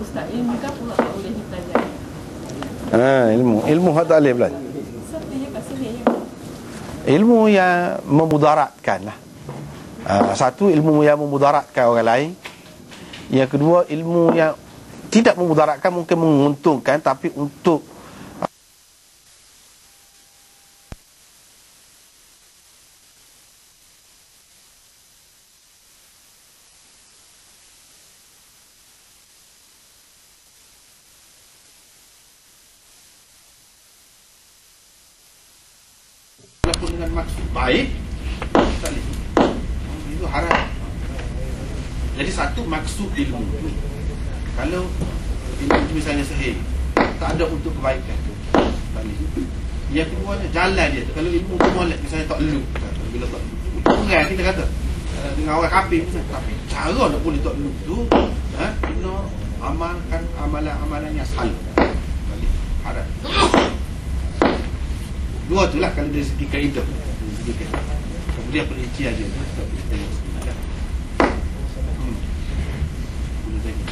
Ustaz, ilmu kan pula tak boleh dipelajari. Ilmu tak boleh belajar. Siapa yang kat sini yang Ilmu yang memudaratkan lah. Satu, ilmu yang memudaratkan orang lain. Yang kedua, ilmu yang tidak memudaratkan, mungkin menguntungkan, tapi untuk walaupun dengan maksud baik, tak boleh. Itu haram. Jadi satu, maksud ilmu. Kalau ilmu itu misalnya sahih, tak ada untuk kebaikan, tak boleh. Yang kedua, jalan dia tu. Kalau ilmu tu molek, misalnya tak elok, bila tak elok, kita kata dengan orang kafir pun, tapi cara nak boleh tak elok tu, kena amalkan amalan-amalan yang salah. Tak boleh. Haram. Dua tu lah kalau dari segi kaedah. Kemudian perincian dia tu tak boleh tengok sebenarnya. Boleh tengok.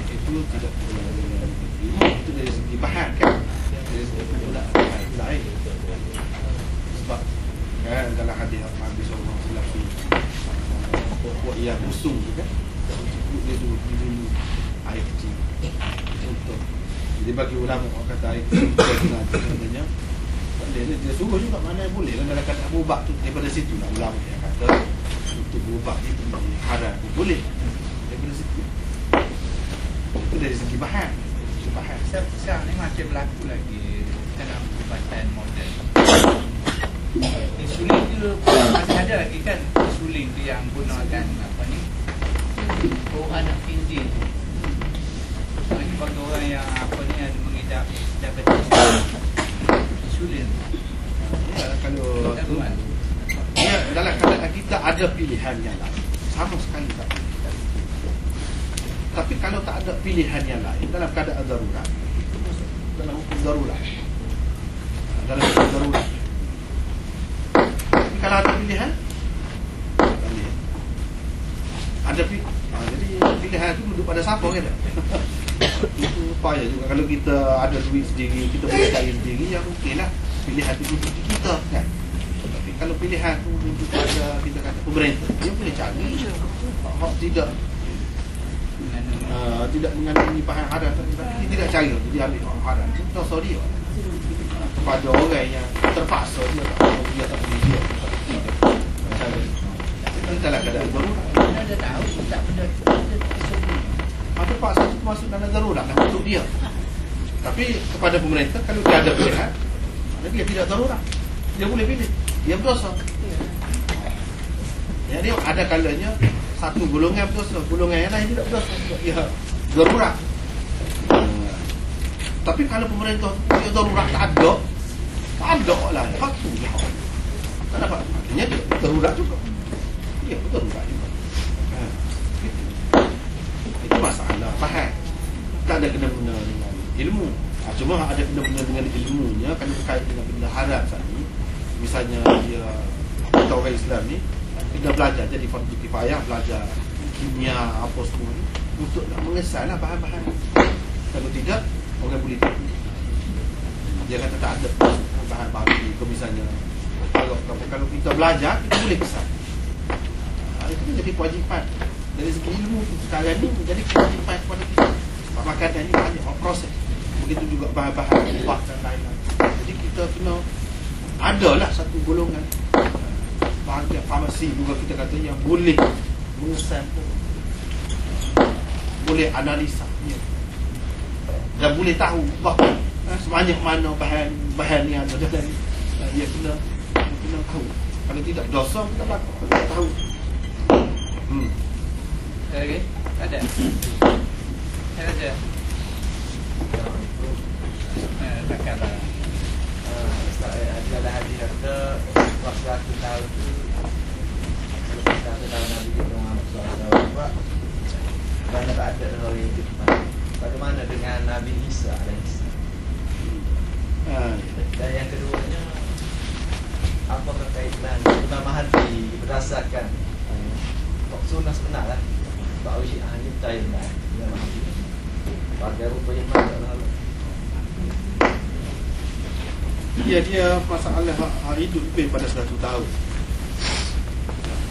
Itu tidak itu dari segi bahan kan. Dari segi pula lain. Sebab kan dalam hadis Nabi SAW pokok yang busung tu kan, dia dulu air kecil contoh. Jadi bagi ulama orang kata air kecil sebenarnya dia suruh juga, mana yang boleh dalam kata berubah tu. Daripada situ lah ulama yang kata untuk berubah itu haram, boleh daripada situ. Itu dari segi bahan. Sekarang ni macam berlaku lagi dalam perubatan moden. Insulin tu masih ada lagi kan, insulin tu yang gunakan apa ni, anak kinzi tu. Bagi orang yang apa ni, ada mengidap diabetes, insulin. Ya, kalau tu, ya, dalam keadaan kita ada pilihan yang lain, sama sekali tak. Tapi kalau tak ada pilihan yang lain, dalam keadaan darurat, dalam hukum darurat, dalam hukum darurat. Kalau ada pilihan, ada jadi pilihan itu duduk pada siapa kan? Itu payah juga. Kalau kita ada duit sendiri, kita boleh cari sendiri, ya mungkinlah pilihan itu duduk di kita kan. Tapi kalau pilihan itu duduk pada, kita kata pemerintah, dia boleh cari. Hak tidak mengandungi bahan haram, tapi dia tidak cari, dia ambil hak haram. Itu dosa dia kepada orang yang terpaksa, dia tak boleh dia. Kita lah keadaan darurat. Mana ada tahu tak benda terpaksa itu masuk dalam darurat lah untuk dia. Tapi kepada pemerintah, kalau dia ada pilihan, dia tidak darurat, dia boleh pilih, dia berdosa. Jadi ada kalanya satu golongan berdosa, golongan yang lain tidak berdosa, dia darurat. Tapi kalau pemerintah dia darurat tak ada lah, faktu dia. Tak dapat, artinya dia darurat juga. Dia darurat juga. Itu masalah faham. Tak ada kena-mena dengan ilmu. Cuma ada kena-mena dengan ilmunya kalau berkait dengan benda haram tadi. Misalnya dia, kita orang Islam ni, kita belajar jadi fardu kifayah, belajar kimia apa semua ni, untuk nak mengesahlah bahan-bahan. Kalau tidak, orang boleh tahu. Dia kata tak ada bahan-bahan itu. Misalnya kalau kita belajar, kita boleh kesal. Itu menjadi kewajipan dari segi ilmu sekarang ni, menjadi kewajipan kepada kita. Sebab makanan ni banyak proses. Begitu juga bahan-bahan ubah dan lain-lain. Jadi kita kena adalah satu golongan bahagian farmasi juga kita kata yang boleh mengesampel, boleh analisa dan boleh tahu bahawa sebanyak mana bahan yang ada dalam dia kena tahu. Kalau tidak dosa, kita tak tahu. Ada lagi? Ada? Ada. Takkanlah ada hadis kata waktu 100 tahun tu, lepas 100 tahun Nabi Muhammad SAW, mana tak ada orang yang hidup. Bagaimana dengan Nabi Isa alaihissalam? Dan yang keduanya, apakah kaitan Imam Mahdi berdasarkan sunnah sebenar lah. Bahawa Syiah ni percaya benar Imam Mahdi bagai rupa yang mana. Dia masalah hidup lebih pada 100 tahun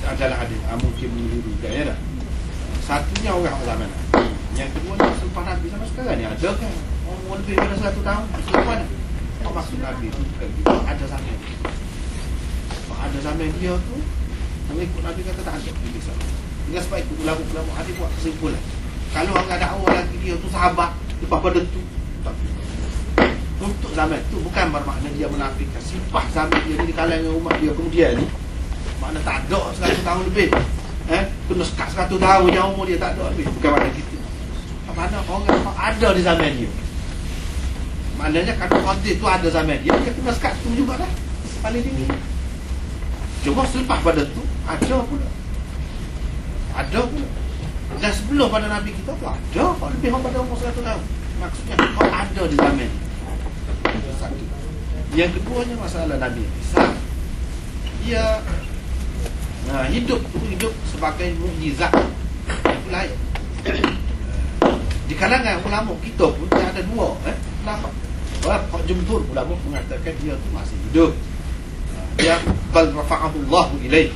adalah ada mungkin meniru gaya dah. Satunya orang zaman Nabi, yang kedua selepas Nabi sampai sekarang ni ada kan orang lebih pada 100 tahun selepas ni. Apa maksud Nabi tu bukan gitu. Ada zaman ada zaman dia tu mengikut Nabi kata tak ada pilih sama. Dengan sebab itu ulama-ulama ada buat kesimpulan, kalau orang dakwa lagi dia tu sahabat lepas pada tu tak. Untuk zaman tu bukan bermakna dia menafikan sifat zaman dia ni di kalangan umat dia kemudian ni. Makna tak ada 100 tahun lebih. Kena sekat 100 tahun yang umur dia tak ada lebih. Bukan makna gitu. Mana orang ada di zaman dia. Maknanya kalau Khadir tu ada zaman dia, dia kena sekat tu juga dah. Paling tinggi. Cuma selepas pada tu ada pula. Ada pula. Dan sebelum pada Nabi kita tu ada. Kalau lebih pada umur 100 tahun. Maksudnya kau ada di zaman. Satu. Yang keduanya masalah Nabi Isa. Dia hidup sebagai mukjizat. Itu lain. Di kalangan ulama kita pun ada dua. Kenapa? Sebab jumhur ulama mengatakan dia tu masih hidup. Dia bal rafa'ahullahu ilaih.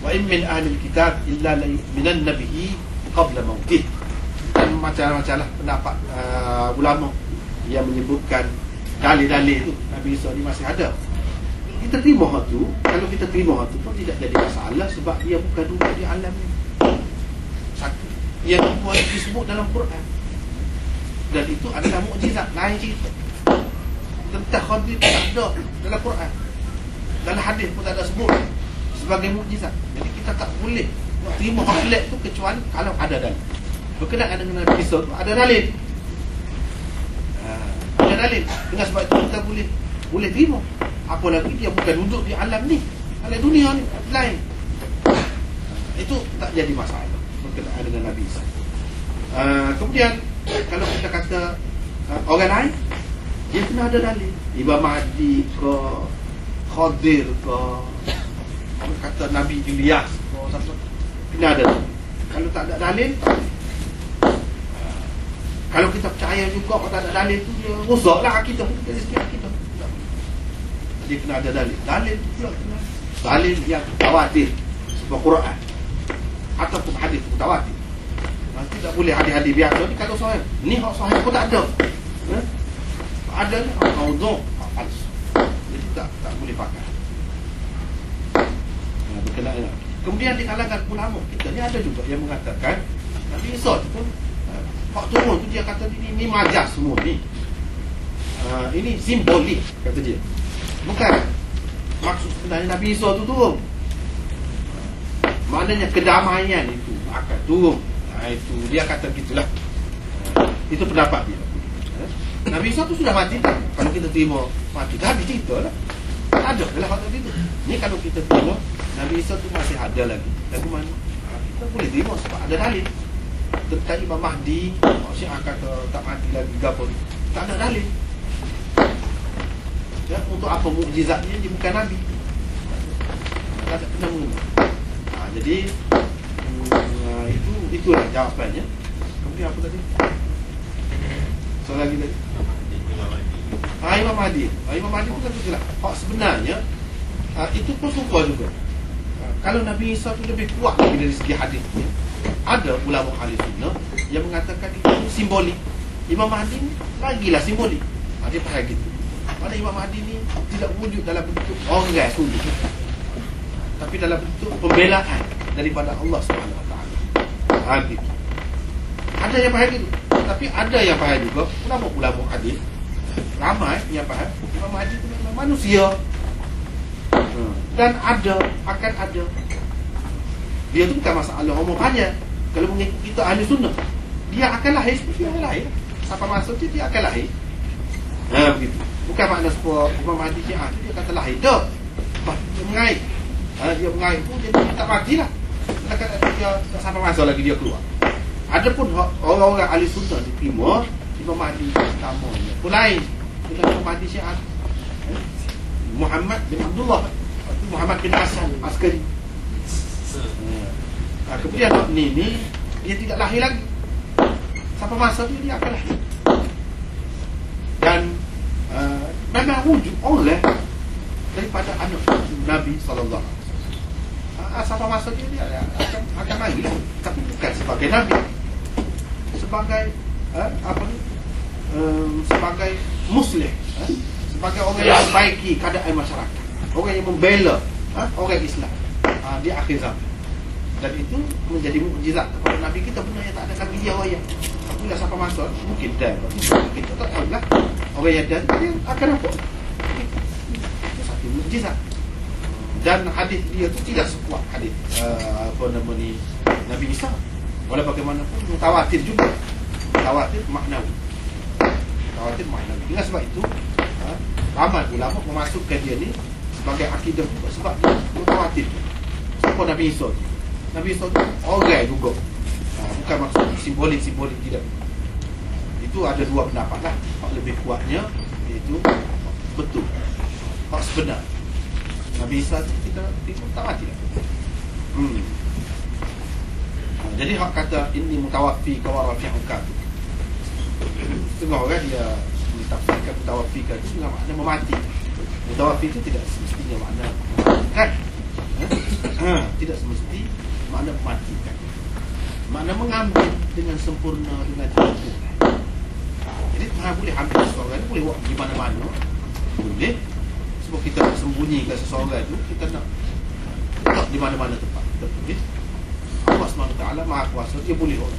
Wa in min ahli kitab illa la yu'minan nabihi qabla mautih. Dan macam-macam lah pendapat ulama yang menyebutkan dalil-dalil tu Nabi Isa ni masih ada. Kita terima hal tu. Kalau kita terima hal tu pun tidak jadi masalah sebab dia bukan duduk di alam ni. Satu. Yang kedua disebut dalam Quran. Dan itu adalah mukjizat lain cerita. Tentang Khadir tak ada dalam Quran. Dalam hadis pun tak ada sebut sebagai mukjizat. Jadi kita tak boleh terima hal tu kecuali kalau ada dalil. Berkenaan dengan Nabi Isa tu ada dalil. Ada dalil. Dengan sebab itu kita boleh terima. Apalagi dia bukan duduk di alam ni, alam dunia ni lain. Itu tak jadi masalah berkenaan dengan Nabi Isa. Kemudian kalau kita kata orang lain, dia kena ada dalil. Imam Mahdi ke, Khadir ke, orang kata Nabi Ilyas ke, kena ada dalil. Kalau tak ada dalil, kalau kita percaya juga kalau tak ada dalil tu dia rosaklah kita, dari segi kita. Dia kena ada dalil. Dalil pula kena dalil yang mutawatir sebuah Quran ataupun hadis mutawatir. Nanti tak boleh hadis-hadis biasa ni kalau sahih. Ni hak sahih pun tak ada. Ada ni hak maudhu', hak palsu. Jadi tak boleh pakai. Berkenaan. Kemudian di kalangan ulama kita ni ada juga yang mengatakan Nabi Isa tu pun hak turun tu dia kata ni majas semua ni. Ini simbolik kata dia. Bukan maksud sebenarnya Nabi Isa tu turun. Maknanya kedamaian itu akan turun. Itu dia kata gitulah. Itu pendapat dia. Nabi Isa tu sudah mati tak? Kalau kita terima mati dah habis cerita lah. Ada dalam hal itu. Ni kalau kita terima Nabi Isa tu masih ada lagi. Lagu mana? Kita boleh terima sebab ada dalil. Tentang Imam Mahdi, Syiah kata tak mati lagi gapo. Tak ada dalil. Ya, untuk apa mukjizatnya dia bukan Nabi. Tak kena mengena. Jadi itulah jawapannya. Kemudian apa tadi? Soal lagi tadi. Imam Mahdi. Imam Mahdi pun kata itulah. Hak sebenarnya itu pun suka juga. Kalau Nabi Isa itu lebih kuat lagi dari segi hadisnya. Ada ulama ahli sunnah yang mengatakan itu simbolik. Imam Mahdi ni lagilah simbolik. Dia faham gitu. Pada Imam Mahdi ni tidak wujud dalam bentuk orang sungguh, tapi dalam bentuk pembelaan daripada Allah SWT. Gitu. Ada yang faham gitu, tapi ada yang faham juga. Ulama-ulama hadis ramai yang faham Imam Mahdi itu memang manusia. Dan akan ada. Dia tu bukan masalah umur panjang. Kalau mengikut kita ahli sunnah, dia akan lahir seperti orang lain. Siapa masuk dia akan lahir. Begitu. Bukan makna sebuah Imam Mahdi Syiah dia kata lahir dah. Dia mengair. Dia mengair pun jadi tak matilah. Dia tak sampai masa lagi dia keluar. Adapun orang-orang ahli sunnah diterima Imam Mahdi pertamanya pun lain. Dengan Mahdi Syiah Muhammad bin Abdullah, Muhammad bin Hasan Askari. Kemudian ni dia tidak lahir lagi. Sampai masa tu dia akan lahir. Dan memang wujud oleh daripada anak Nabi sallallahu alaihi wasallam. Sampai masa dia akan lahir, tapi bukan sebagai Nabi, sebagai sebagai muslih, sebagai orang yang memperbaiki keadaan masyarakat, orang yang membela orang Islam di akhir zaman. Dan itu menjadi mukjizat kepada Nabi kita, benda yang tak ada kami dia orang. Apabila sampai masa mungkin dan kita tak tahu lah orang yang dan dia akan apa. Itu satu mukjizat. Dan hadis dia tu tidak sekuat hadis Nabi Isa. Walau bagaimanapun mutawatir juga. Mutawatir maknawi. Mutawatir maknawi. Dengan sebab itu ramai ulama memasukkan dia ni sebagai akidah juga, sebab dia mutawatir. Siapa Nabi Isa tu? Nabi Isa tu orang juga. Bukan maksud simbolik-simbolik, tidak. Itu ada dua pendapat lah. Hak lebih kuatnya iaitu betul, hak sebenar. Nabi Isa tu kita tak mati lah. Jadi hak kata ini mutawaffi kawarafi'uka, setengah orang dia ditafsirkan mutawaffikan itu dengan makna memati. Mutawaffi itu tidak semestinya makna mematikan. Tidak semesti makna mematikan. Makna mengambil dengan sempurna, dengan cukup. Jadi Tuhan boleh ambil seseorang itu, boleh buat di mana-mana. Boleh. Sebab kita nak sembunyikan seseorang itu, kita nak letak di mana-mana tempat. Kita boleh. Allah SWT Maha Kuasa, dia boleh buat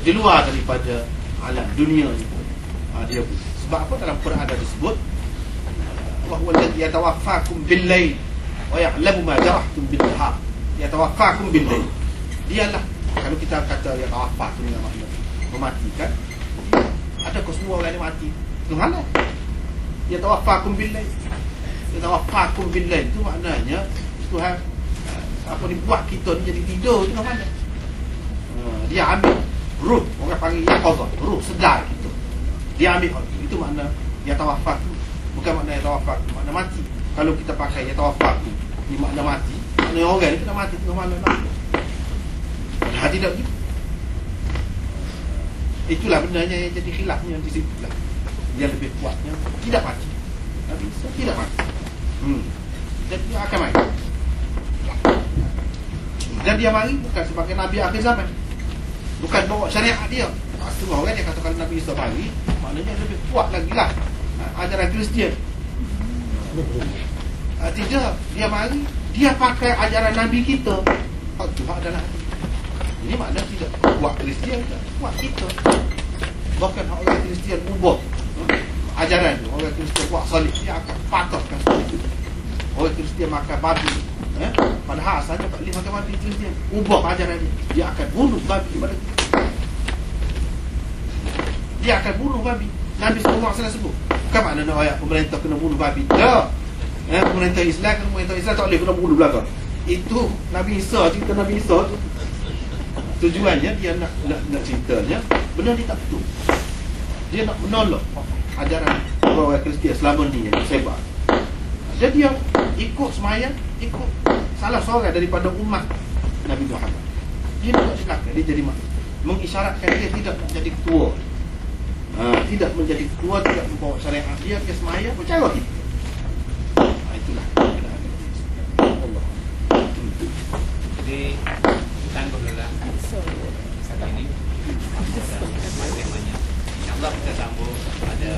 di luar daripada alam dunia ni. Dia boleh. Sebab apa dalam Quran ada disebut Allah walladhi yatawaffakum bil-lail wa ya'lamu ma jarahtum bin-nahar. Yatawaffakum bil-lail. Dialah, kalau kita kata yatawaffah tu dengan makna mematikan, ada kau semua orang yang mati. Tuhan lah. Yatawaffakum bil-lail. Yatawaffakum bil-lail itu maknanya Tuhan buat kita ni jadi tidur tu mana? Dia ambil ruh, orang panggil yaqazah, ruh sedar kita. Dia ambil itu makna yatawaffah tu. Bukan makna yatawaffah, makna mati. Kalau kita pakai yatawaffah tu ni makna mati, makna orang ni kena mati tengah malam lah. Dah tidak begitu. Itulah benarnya yang jadi khilafnya di situ lah. Yang lebih kuatnya tidak mati. Nabi Isa tidak mati. Dan dia akan mati. Dan dia mari bukan sebagai Nabi akhir zaman, bukan bawa syariat dia. Setengah orang dia kata kalau Nabi Isa mari, maknanya lebih kuat lagi lah ajaran Kristian. Tidak, dia mari, dia pakai ajaran Nabi kita. Tuhan adalah ini makna tidak kuat Kristian, kuat kita. Bahkan orang Kristian ubah ajaran tu. Orang Kristian buat salib, dia akan patahkan salib. Orang Kristian makan babi, padahal asalnya tak boleh makan babi. Kristian ubah ajaran dia, dia akan bunuh babi pada kita. Dia akan bunuh babi. Nabi SAW sebut, bukan makna nak ayat pemerintah kena bunuh babi. Tak. Pemerintah Islam tak boleh kena bunuh belakang. Itu Nabi Isa, cerita Nabi Isa tu. Tujuannya dia nak ceritanya benda ni tak betul. Dia nak menolak ajaran orang Kristian selama ni yang sebar. Jadi dia ikut semayang, ikut salah seorang daripada umat Nabi Muhammad. Dia nak celaka, dia jadi mengisyaratkan dia tidak nak jadi ketua. Tidak menjadi ketua, tidak membawa syariat dia semayang percaya kita. Itulah Allah. Jadi tangguh lah sekali ini temanya. InsyaAllah kita sambung ada